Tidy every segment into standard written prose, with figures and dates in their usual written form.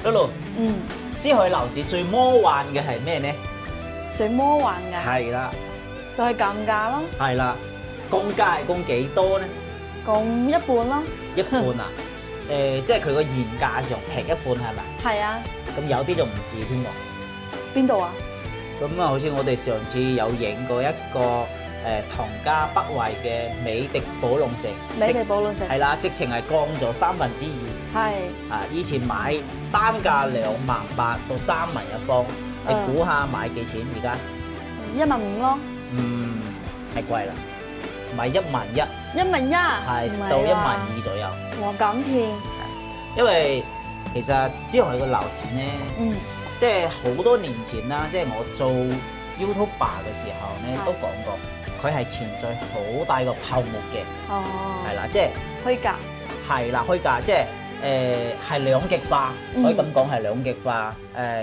Lulu，嗯，珠海樓市最魔幻嘅係咩呢？最魔幻嘅係啦，就係降價咯，係啦，降價係降幾多呢？降一半咯。一半啊？即係佢個現價上平一半係咪？係啊，咁有啲就唔止添喎。邊度啊？咁啊，好似我哋上次有影過一個唐家北圍嘅美的寶龍城，美的寶龍城係啦，直情係降咗2/3。係啊，以前買單價28000到3萬一方，你估下買幾錢而家？ 15000咯，係貴啦，買11000， 11000係到12000左右。哇咁偏，因為其實珠海嘅樓市咧，即係好多年前啦，即係我做 YouTuber 嘅時候咧，都講過佢係存在好大個泡沫嘅。哦，係啦，即係虛假，係啦，虛假，即係係兩極化，可以咁講係兩極化。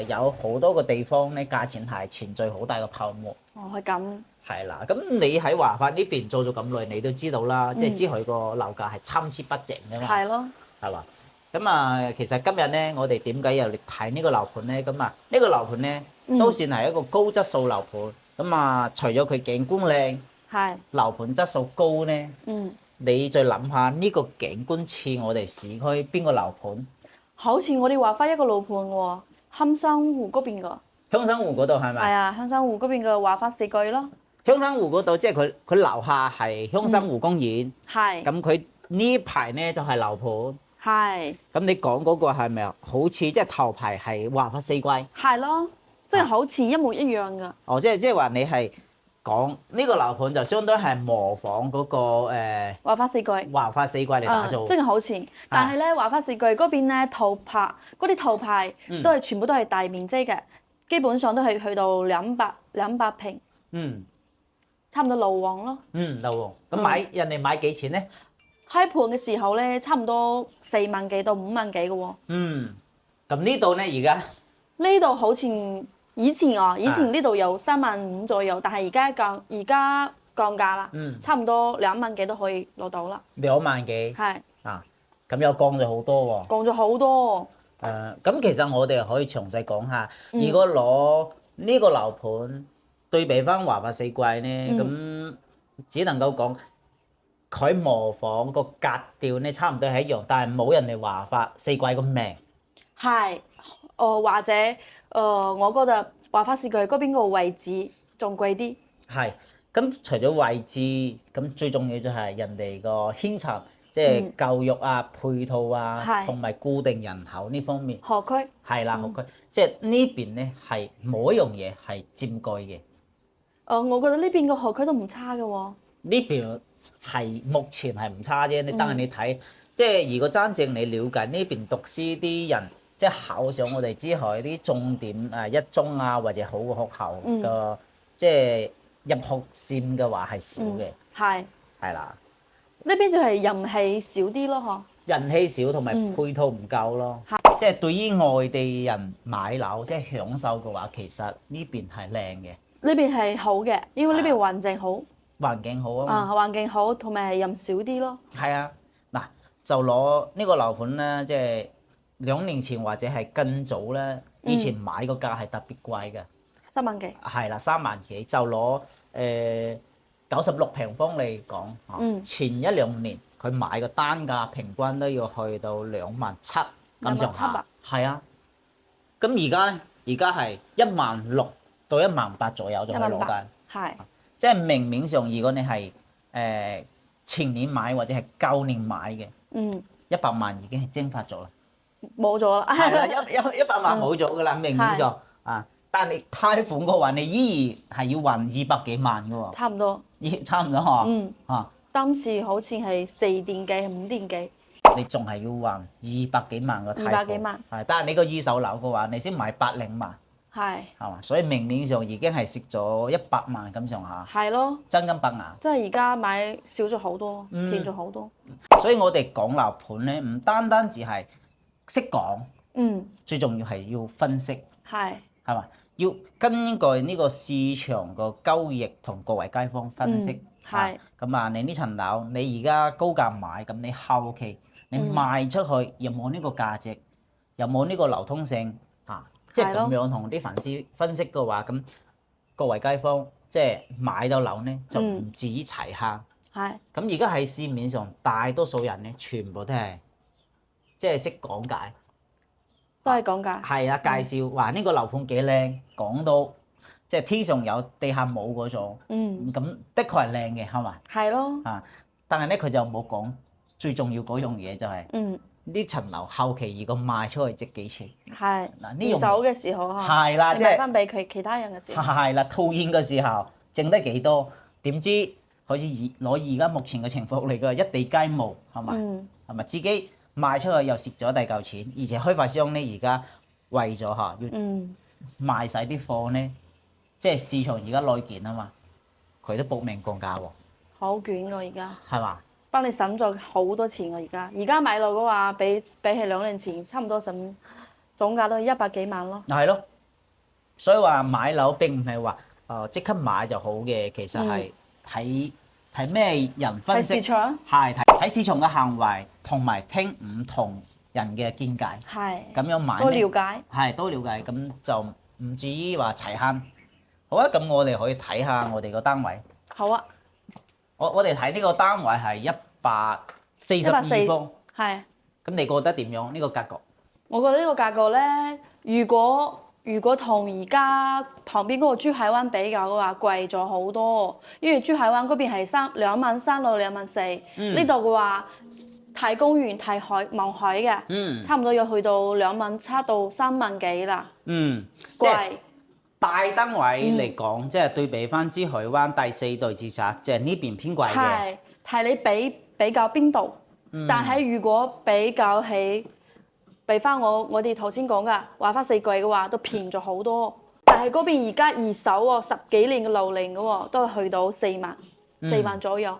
有好多個地方咧，價錢係存在好大個泡沫。哦係咁，係啦，咁你喺華發呢邊做咗咁耐，你都知道啦，即係珠海個樓價係參差不齊㗎嘛。係咯，係嘛？咁啊，其實今日咧，我哋點解又嚟睇呢個樓盤咧？咁啊，呢個樓盤咧都算係一個高質素樓盤。咁啊，除咗佢景觀靚，係樓盤質素高咧，你再諗下呢個景觀似我哋市區邊個樓盤？好似我哋華發一個樓盤喎，香山湖嗰邊個。香山湖嗰度係咪？係啊，香山湖嗰邊嘅華發4季咯。香山湖嗰度即係佢樓下係香山湖公園。係。咁佢呢排咧就係樓盤。係。咁你講嗰個係咪啊？好似即係頭排係華發4季。係咯，即係好似一模一樣㗎。哦，即係話你係講呢個樓盤就相當係模仿嗰個華發4季。華發4季嚟打造。即係好似，但係咧華發4季嗰邊咧套牌嗰啲套牌都係全部都係大面積嘅，基本上都係去到200平。差唔多樓王咯。樓王。咁人哋買幾錢咧？開盤嘅時候咧，差唔多4萬幾到5萬幾嘅喎。咁呢度咧而家？呢度好似以前呢度有35000左右，但係而家降價啦，差唔多2萬幾都可以攞到啦。2萬幾？係。咁又降咗好多喎。降咗好多。咁其實我哋可以詳細講下，如果攞呢個樓盤對比翻華發4季咧，咁只能夠講佢模仿個格調咧差唔多係一樣，但係冇人哋華發4季咁命。係，或者我覺得華發4季嗰邊個位置仲貴啲。係，咁除咗位置，咁最重要就係人哋個牽涉，即係教育啊、配套啊，同埋固定人口呢方面。學區。係啦，學區，即係呢邊咧係冇一樣嘢係佔據嘅。我覺得呢邊個學區都唔差嘅喎。呢邊係目前係唔差啫，你等下你睇，即係如果真正你了解呢邊讀書啲人，即係考上我哋珠海啲重點一中啊或者好嘅學校嘅，即係入學線嘅話係少嘅。係啦。呢邊就係人氣少啲咯，嗬。人氣少同埋配套唔夠咯。即係對於外地人買樓即係享受嘅話，其實呢邊係靚嘅。呢邊係好嘅，因為呢邊環境好。環境好啊嘛。環境好，同埋係人少啲咯。係啊，嗱就攞呢個樓盤咧，即係2年前或者係更早咧，以前買個價係特別貴嘅，3萬幾。係啦，3萬幾就攞96平方嚟講，前1-2年佢買個單價平均都要去到27000咁上下。係啊，咁而家咧，而家係16000到18000左右就可以攞緊。係。即係明面上，如果你係前年買或者係舊年買嘅，100萬已經係蒸發咗啦，冇咗啦。係啦，100萬冇咗噶啦，明面上啊。但係你貸款嘅話，你依然係要還200幾萬嘅喎。差唔多。差唔多嗬。當時好似係4年幾、5年幾。你仲係要還200幾萬嘅貸款。200幾萬。係，但係你個二手樓嘅話，你先買100萬。係嘛？所以明面上已經係蝕咗100萬咁上下。係咯。真金白銀。即係而家買少咗好多，變咗好多。所以我哋講樓盤咧，唔單單只係識講，最重要係要分析。係嘛？要根據呢個市場個交易同各位街坊分析。咁啊，你呢層樓你而家高價買，咁你後期你賣出去有冇呢個價值？有冇呢個流通性啊？即係係咯咁樣同啲粉絲分析嘅話，咁各位街坊即係買到樓咧就唔止齊慳。係咁而家喺市面上大多數人咧，全部都係即係識講解，都係講價。係啊，介紹話呢個樓盤幾靚，講到即係天上有地下冇嗰種。咁的確係靚嘅，係嘛？係咯。啊，但係咧佢就冇講最重要嗰樣嘢就係呢層樓後期如果賣出去值幾錢？係嗱呢樣二手嘅時候嚇，係啦，你即係賣翻俾佢其他人嘅時候，係啦，套現嘅時候剩得幾多？點知好似攞而家目前嘅情況嚟嘅一地雞毛係咪？係咪自己賣出去又蝕咗第嚿錢？而且開發商咧而家為咗要賣晒啲貨咧，即係市場而家內卷啊嘛，佢都搏命降價喎，好捲㗎而家，係嘛？幫你省咗好多錢㗎而家買樓嘅話，比起2年前差唔多省總價都100幾萬咯。係咯，所以話買樓並唔係話即刻買就好嘅，其實係睇咩人分析，睇市場，係睇市場嘅行為，同埋聽唔同人嘅見解，係咁樣買多呢了解，係多了解，咁就唔至於話齊慳。好啊，咁我哋可以睇下我哋個單位。好啊，我哋睇呢個單位係142方，係。咁你覺得點樣呢個格局？我覺得呢個格局咧，如果同而家旁邊嗰個珠海灣比較嘅話，貴咗好多。因為珠海灣嗰邊係23000到24000，呢度嘅話睇公園睇海望海嘅，差唔多要去到27000到3萬幾啦。即係貴。大單位嚟講，即係對比翻珠海灣第4代住宅，即係呢邊偏貴嘅。係你比較邊度？但係如果比較起俾翻我哋頭先講嘅華發4季嘅話，都便宜咗好多。但係嗰邊而家二手喎，10幾年嘅樓齡嘅喎，都係去到4萬左右。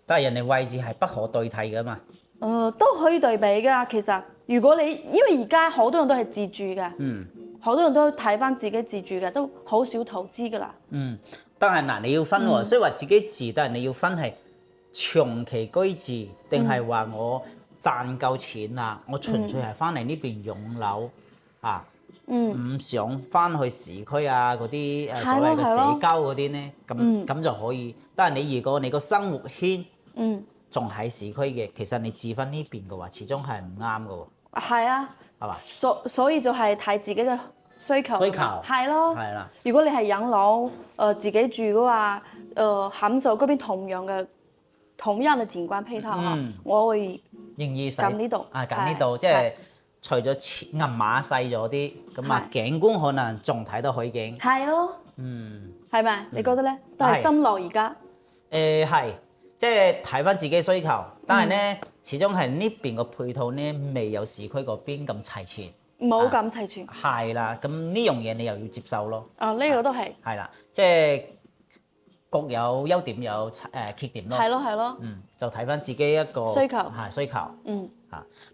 但係人哋位置係不可對替噶嘛。都可以對比㗎。其實如果你因為而家好多人都係自住嘅，好多人都睇翻自己自住嘅，都好少投資㗎啦。但係嗱，你要分喎，雖然話自己住，但係你要分係長期居住，定係話我賺夠錢啦，我純粹係翻嚟呢邊擁樓啊，唔想翻去市區啊嗰啲所謂嘅社交嗰啲咧，咁就可以。但係你如果你個生活圈仲喺市區嘅，其實你置翻呢邊嘅話，始終係唔啱嘅喎。係啊，係嘛？所以就係睇自己嘅需求。係咯。係啦。如果你係養老，自己住嘅話，杭州嗰邊同樣嘅景觀配套嚇，我會揀呢度。揀呢度，即係除咗銀碼細咗啲，咁啊景觀可能仲睇到海景。係咯。係咪？你覺得咧？都係深樓而家。係，即係睇翻自己需求，但係咧始終係呢邊個配套咧未有市區嗰邊咁齊全。冇咁齊全。係啦，咁呢樣嘢你又要接受咯。呢個都係。係啦，即係各有優點有缺點咯。係咯。就睇翻自己一個需求。需求。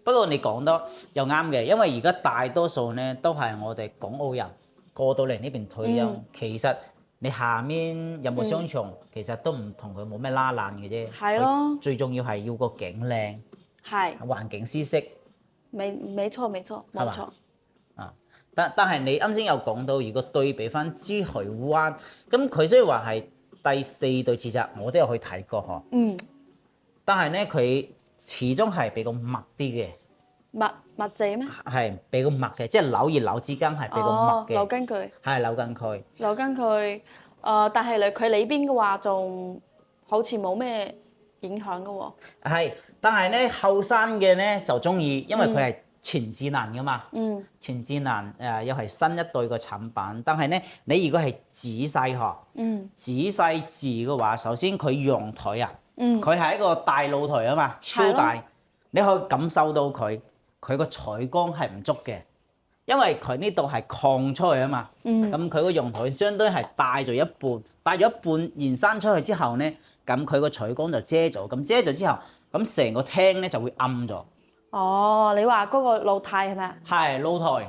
不過你講得又啱嘅，因為而家大多數咧都係我哋港澳人過到嚟呢邊退休，其實你下面有冇商場，其實都唔同佢冇咩拉爛嘅啫。係咯。最重要係要個景靚，環境舒適。沒錯，冇錯。但係你啱先有講到，如果對比翻珠海灣，咁佢雖然話係第4代住宅，我都有去睇過嗬。但係咧，佢始終係比較密啲嘅。密集咩？係比較密嘅，即係樓與樓之間係比較密嘅。樓根區。係樓根區。樓根區，但係佢裏邊嘅話，仲好似冇咩影響嘅喎。係，但係咧後生嘅咧就中意，因為佢係全智能噶嘛。全智能又係新一代嘅產品，但係咧你如果係仔細仔細住嘅話，首先佢陽台啊，佢係一個大露台啊嘛，超大，你可以感受到佢個採光係唔足嘅，因為佢呢度係擴出去啊嘛。咁佢個陽台相當係帶咗一半延伸出去之後咧，咁佢個採光就遮咗，咁遮咗之後，咁成個廳咧就會暗咗。你話嗰個露台係咪啊？係露台。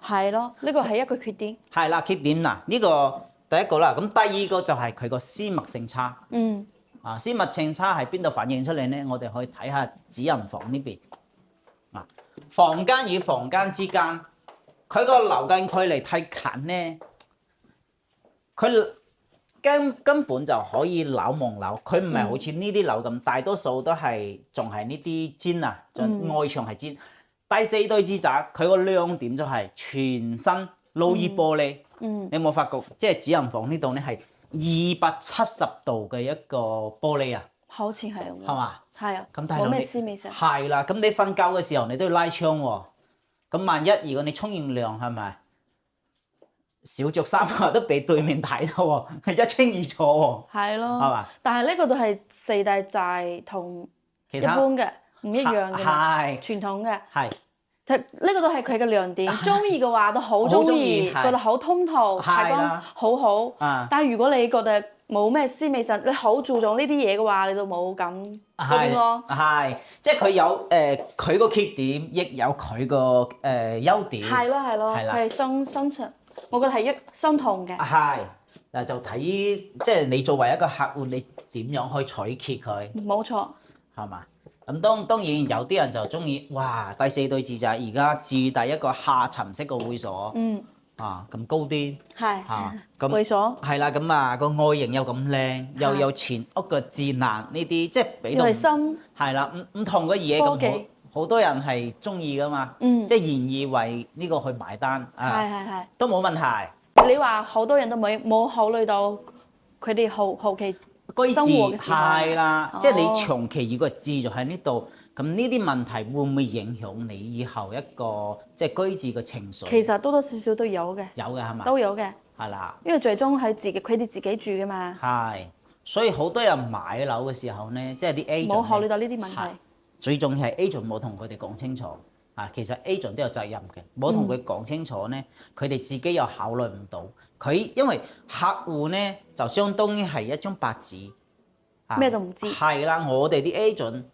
係咯，呢個係一個缺點。係啦，缺點嗱，呢個第一個啦，咁第二個就係佢個私密性差。私密性差喺邊度反映出嚟咧？我哋可以睇下主人房呢邊。房間與房間之間，佢個樓間距離太近咧，佢根本就可以樓望樓，佢唔係好似呢啲樓咁，大多數都係仲係呢啲磚啊，外牆係磚。第四對住宅佢個亮點就係全身鋁業玻璃。你有冇發覺？即係主人房呢度咧係270度嘅一個玻璃啊，好似係喎。係嘛？係啊。咁但係冇咩絲味聲。係啦，咁你瞓覺嘅時候你都要拉窗喎。咁萬一如果你沖完涼係咪少着衫啊，都俾對面睇到喎，一清二楚喎。係咯。係嘛？但係呢個都係四大寨同一般嘅唔一樣嘅嘛，係傳統嘅。係。呢個都係佢嘅亮點。中意嘅話都好中意，覺得好通透，採光好好。但係如果你覺得冇咩絲味實，你好注重呢啲嘢嘅話，你就冇咁嗰邊咯。係，即係佢有佢個缺點，亦有佢個優點。係咯係咯，佢係相襯，我覺得係相同嘅。係，嗱就睇即係你作為一個客戶，你點樣去取決佢？冇錯。係嘛？咁當然有啲人就中意，哇！第四對住宅而家自帶一個下沉式嘅會所，咁高啲，咁會所係啦，咁啊個外形又咁靚，又有前屋嘅智能呢啲，即係俾到係啦，唔同嘅嘢咁好多人係中意噶嘛，即係願意為呢個去買單，都冇問題。你話好多人都冇考慮到佢哋後期居住係啦，即係你長期如果住咗喺呢度，咁呢啲問題會唔會影響你以後一個即係居住嘅情緒？其實多多少少都有嘅，有嘅係嘛？都有嘅，係啦，因為最終係佢哋自己住嘅嘛。係，所以好多人買樓嘅時候咧，即係啲 agent 冇考慮到呢啲問題。最重要係 agent 冇同佢哋講清楚。其實 agent 都有責任嘅，冇同佢講清楚咧，佢哋自己又考慮唔到。因為客戶咧就相當於係一張白紙，咩都唔知。係啦，我哋啲 agent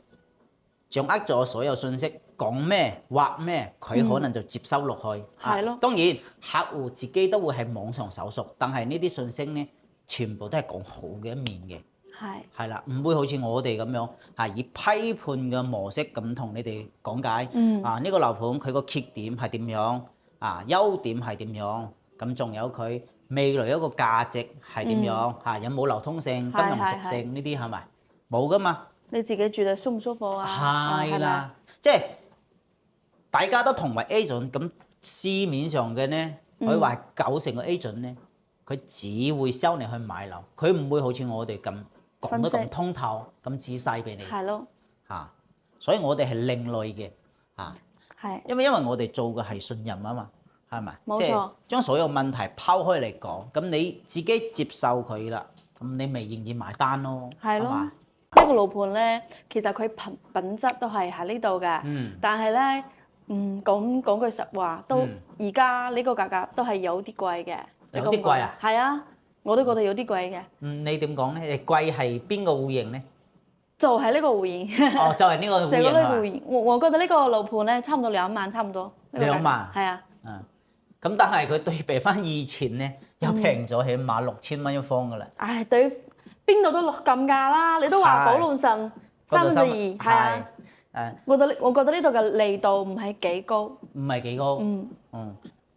掌握咗所有信息，講咩畫咩，佢可能就接收落去。係咯。當然客戶自己都會喺網上搜索，但係呢啲信息咧，全部都係講好嘅一面嘅。係啦，唔會好似我哋咁樣以批判嘅模式咁同你哋講解。呢個樓盤佢個缺點係點樣？優點係點樣？咁仲有佢未來一個價值係點樣？有冇流通性、金融屬性呢啲係咪？冇噶嘛。你自己住得舒唔舒服啊？係啦，即係大家都同為 agent，咁市面上嘅咧，可以話90%嘅 agent 咧，佢只會收你去買樓，佢唔會好似我哋咁講得咁通透、咁仔細俾你。係咯。所以我哋係另類嘅。因為我哋做嘅係信任啊嘛，係咪？冇錯。即係將所有問題拋開嚟講，咁你自己接受佢啦，咁你咪願意買單咯。係咯。呢個樓盤咧，其實佢品質都係喺呢度嘅，但係咧，講句實話，都而家呢個價格都係有啲貴嘅。有啲貴啊？係啊，我都覺得有啲貴嘅。你點講咧？貴係邊個戶型咧？就係呢個戶型。就係呢個戶型。就係呢個戶型。我覺得呢個樓盤咧，差唔多2萬，差唔多。2萬。係啊。咁但係佢對比翻以前咧，又平咗起碼6000蚊一方噶啦。唉，對邊度都落咁價啦！你都話寶龍鎮32，係啊。我覺得呢度嘅利度唔係幾高。唔係幾高。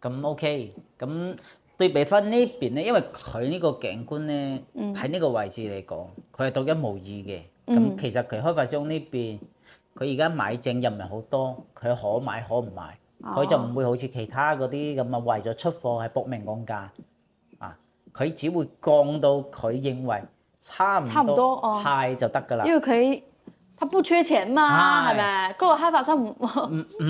咁 OK。咁對比翻呢邊咧，因為佢呢個景觀咧，喺呢個位置嚟講，佢係獨一無二嘅。咁其實佢開發商呢邊，佢而家買正又唔係好多，佢可買可唔買，佢就唔會好似其他嗰啲咁啊，為咗出貨係搏命降價。佢只會降到佢認為差唔多係就得㗎啦。因為佢不缺錢嘛，係咪？嗰個開發商唔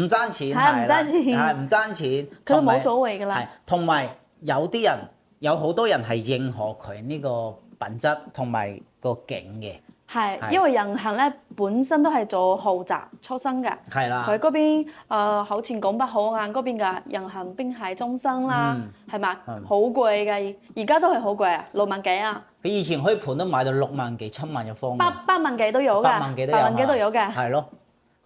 爭錢，係唔爭錢，係唔爭錢，佢都冇所謂㗎啦。同埋有啲人有好多人係認可佢呢個品質同埋個景嘅。係，因為仁恒咧本身都係做豪宅出身嘅。係啦。佢嗰邊好似港北海岸嗰邊嘅仁恒濱海中心啦，係咪？好貴㗎，而家都係好貴啊，6萬幾啊！佢以前開盤都買到6萬幾、7萬一方。8萬幾都有㗎。8萬幾都有嘅。係咯，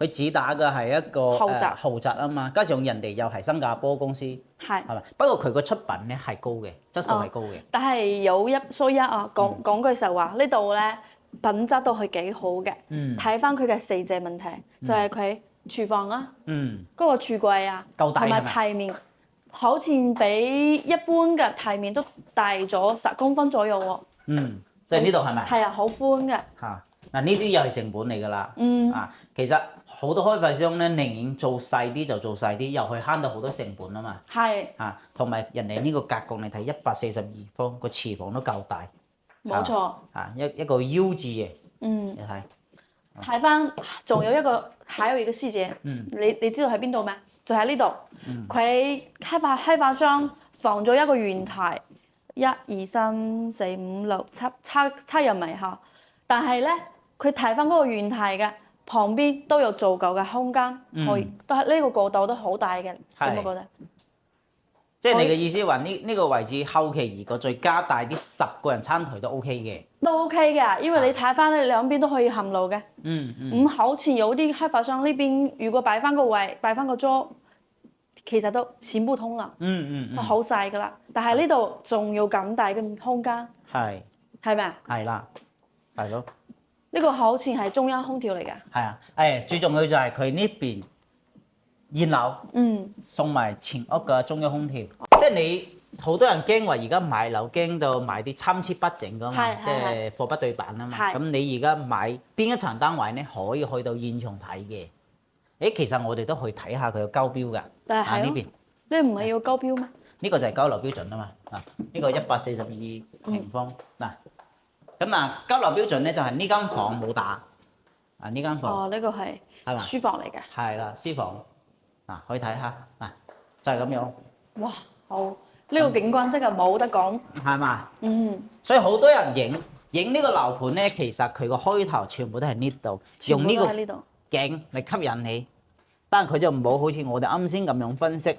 佢主打嘅係一個豪宅啊嘛，加上人哋又係新加坡公司。係咪？不過佢個出品咧係高嘅，質素係高嘅。但係有一說一啊，講句實話，呢度咧。品質都係幾好嘅，睇翻佢嘅4隻問題，就係佢廚房啊，嗯，嗰個櫥櫃啊，同埋夠大係咪台面，好似比一般嘅台面都大咗10公分左右喎。嗯，即係呢度係咪？係啊，好寬嘅。嚇，嗱呢啲又係成本嚟㗎啦。嗯啊，其實好多開發商咧，寧願做細啲就做細啲，又去慳到好多成本啊嘛。係，嚇，同埋人哋呢個格局你睇142方，個廚房都夠大。冇錯。嚇，一個 U 字嘅，嗯，你睇。睇翻，仲有一個，還有一個細節，你知道喺邊度咩？就喺呢度。佢開發商放咗一個圓台，1、2、3、4、5、6、7入嚟嚇。但係咧，佢睇翻嗰個圓台嘅旁邊都有足夠嘅空間，可以，但係呢個過道都好大嘅，有冇覺得？即係你嘅意思話呢個位置後期如果再加大啲10個人餐台都 OK 嘅。都 OK 嘅，因為你睇翻咧兩邊都可以行路嘅。唔好似有啲開發商呢邊，如果擺翻個位、擺翻個桌，其實都行不通啦。好細噶啦，但係呢度仲有咁大嘅空間。係咪啊？係啦，係咯。呢個好似係中央空調嚟嘅。係啊，最重要就係佢呢邊2樓，送埋前屋嘅中央空調。即係你好多人驚話而家買樓驚到買啲參差不整噶嘛，即係貨不對版啊嘛。咁你而家買邊一層單位咧，可以去到現場睇嘅。其實我哋都去睇下佢嘅交標㗎。啊呢邊，你唔係要交標咩？呢個就係交樓標準啊嘛。呢個142平方嗱。咁啊，交樓標準咧就係呢間房冇打，呢間房。哦，呢個係書房嚟嘅。係啦，私房。可以睇下，就係咁樣。哇，好！呢個景觀真係冇得講。係嘛？所以好多人影呢個樓盤咧，其實佢個開頭全部都係呢度，用呢個景嚟吸引你。但係佢就唔好好似我哋啱先咁樣分析。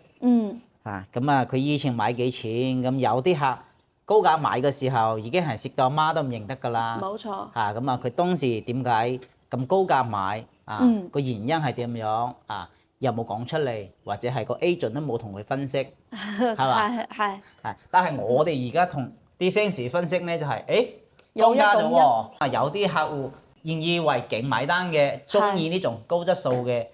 佢以前買幾錢？咁有啲客高價買嘅時候，已經係蝕到阿媽都唔認得㗎啦。冇錯。佢當時點解咁高價買？個原因係點樣？又冇講出嚟，或者係個 agent 都冇同佢分析，係嘛？係。但係我哋而家同啲 fans 分析咧，就係降價咗喎。有啲客戶願意為景買單嘅，中意呢種高質素嘅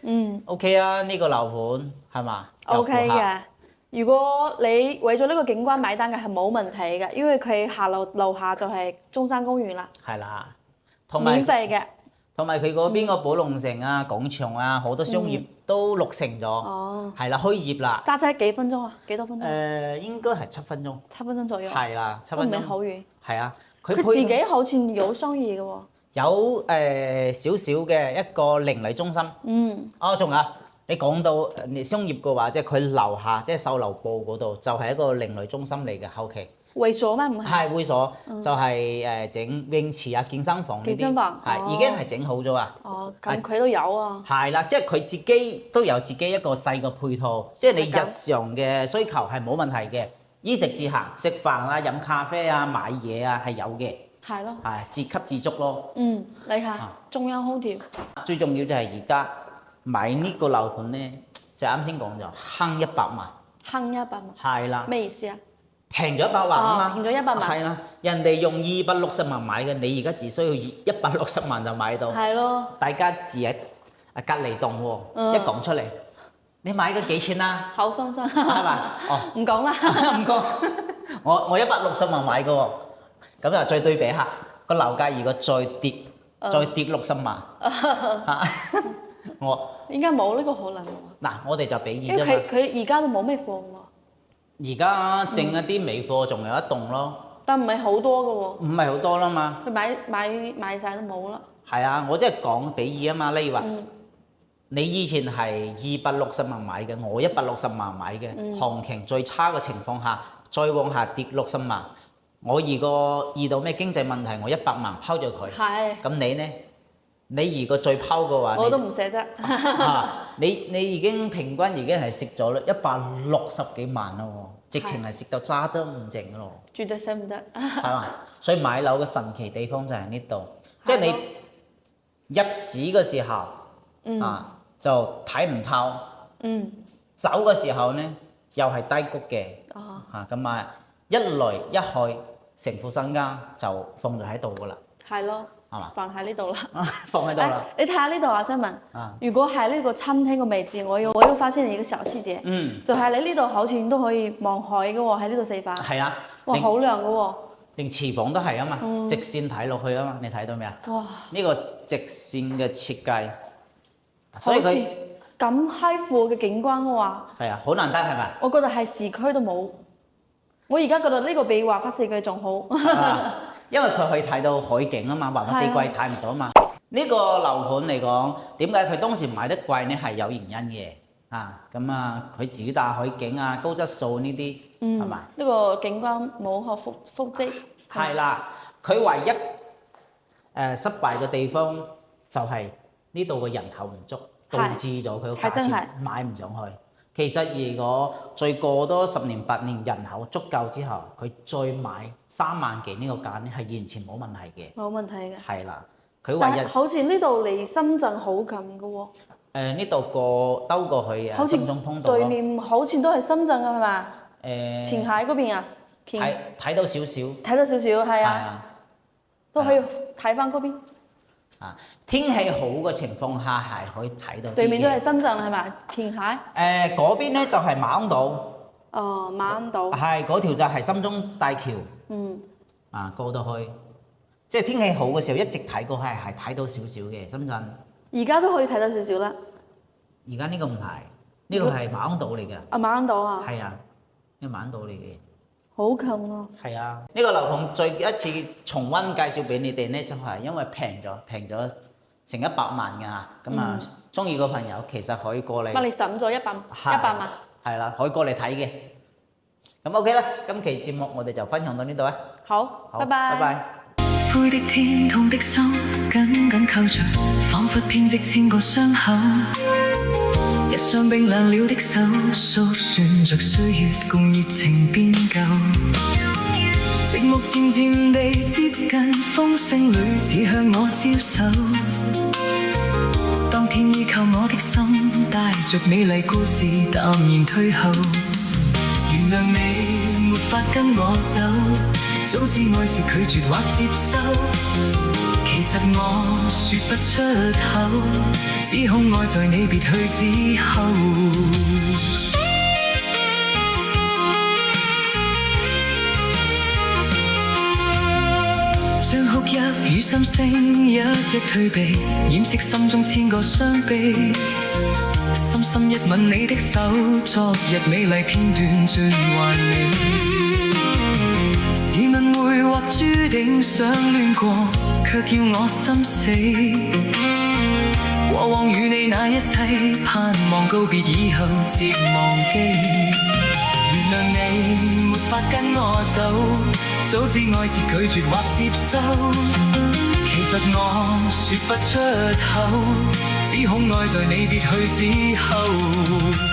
，OK 啊，呢個樓盤係嘛？OK 嘅。如果你為咗呢個景觀買單嘅係冇問題嘅，因為佢樓下就係中山公園啦。係啦，免費嘅。同埋佢嗰邊個寶龍城啊、廣場啊，好多商業都落成咗，係啦，開業啦。揸車幾分鐘啊？幾多分鐘？應該係7分鐘。7分鐘左右。係啦，7分鐘。都唔係好遠。係啊，佢自己好似有生意嘅喎。有少少嘅一個鄰里中心。仲有你講到商業嘅話，即係佢樓下即係售樓部嗰度，就係一個鄰里中心嚟嘅後期。會所咩？唔係。係會所，就係整泳池啊、健身房呢啲。健身房。已經係整好咗啊。咁佢都有啊。係啦，即係佢自己都有自己一個細嘅配套，即係你日常嘅需求係冇問題嘅，衣食住行、食飯啊、飲咖啡啊、買嘢啊係有嘅。係咯。自給自足咯。你睇中央空調。最重要就係而家買呢個樓盤咧，就啱先講咗慳100萬。慳100萬。係啦。咩意思啊？平咗100萬啊嘛，平咗100萬。係啦，人哋用260萬買嘅，你而家只需要160萬就買到。係咯。大家住喺隔離棟喎，一講出嚟，你買嘅幾錢啊？好傷心。係咪？唔講啦。唔講，我160萬買嘅喎，咁啊再對比下個樓價，如果再跌60萬，我應該冇呢個可能喎。嗱，我哋就比喻啫嘛。因為佢而家都冇咩貨喎。而家剩一啲尾貨，仲有一棟咯。但唔係好多嘅喎。唔係好多啦嘛。佢買曬都冇啦。係啊，我即係講比喻啊嘛。例如話，你以前係260萬買嘅，我160萬買嘅，行情最差嘅情況下，再往下跌60萬，我如果遇到咩經濟問題，我100萬拋咗佢。係。咁你呢？你如果再拋嘅話，我都唔捨得。你已經平均已經係蝕咗啦160幾萬啦喎，直情係蝕到渣都唔剩咯。絕對捨唔得。係嘛？所以買樓嘅神奇地方就係呢度，即係你入市嘅時候就睇唔透，走嘅時候咧又係低谷嘅，咁啊一來一去成副身家就放咗喺度噶啦。係咯。係嘛？放喺呢度啦。放喺度啦。你睇下呢度啊，新聞。啊。如果係呢個餐廳嘅位置，我又發現一個小細節。就係你呢度好似都可以望海嘅喎，喺呢度食飯。係啊。哇，好靚嘅喎。連廚房都係啊嘛，直線睇落去啊嘛，你睇到未啊？哇！呢個直線嘅設計，所以佢咁開闊嘅景觀嘅話，係啊，好難得係咪？我覺得係市區都冇。我而家覺得呢個比華發四季仲好。因為佢可以睇到海景啊嘛，華發四季睇唔到啊嘛。呢個樓盤嚟講，點解佢當時賣得貴呢？係有原因嘅。咁佢主打海景啊，高質素呢啲係咪？呢個景觀冇可複製。係啦，佢唯一失敗嘅地方就係呢度嘅人口唔足，導致咗佢個價錢買唔上去。其實如果再過多10年8年人口足夠之後，佢再買3萬幾呢個價咧，係完全冇問題嘅。冇問題嘅。係啦，佢唯一好似呢度離深圳好近嘅喎。呢度兜過去深中通道對面好似都係深圳嘅係嘛？前海嗰邊啊？睇到少少。睇到少少係啊。都可以睇翻嗰邊。天氣好嘅情況下係可以睇到。對面都係深圳係咪？前海。嗰邊咧就係馬鞍島。哦，馬鞍島。係嗰條就係深中大橋。過到去，即係天氣好嘅時候一直睇過去係睇到少少嘅深圳。而家都可以睇到少少啦。而家呢個唔係，呢個係馬鞍島嚟嘅。馬鞍島啊。係啊，呢個馬鞍島嚟嘅。好近啊！係啊，呢個樓盤再一次重溫介紹俾你哋咧，就係因為平咗成100萬㗎嚇，咁中意個朋友其實可以過嚟。幫你審咗100萬。係啦，可以過嚟睇嘅。咁 OK 啦，今期節目我哋就分享到呢度啊。好，拜拜。拜拜。灰的天，痛的手，緊緊扣着，彷彿編織千個傷口。日上冰冷了的手，數算着歲月，共熱情變舊。寂寞漸漸地接近，風聲裏只向我招手。當天依靠我的心，帶着美麗故事淡然退後。原諒你沒法跟我走，早知愛是拒絕或接受。其實我說不出口，只恐愛在你別去之後。像哭泣與心聲一一退避，掩飾心中千個傷悲。深深一吻你的手，昨日美麗片段盡還你。試問會或注定相戀過，卻叫我心死。過往與你那一切，盼望告別以後接忘記。原諒你沒法跟我走，早知愛是拒絕或接受。其實我說不出口，只恐愛在你別去之後。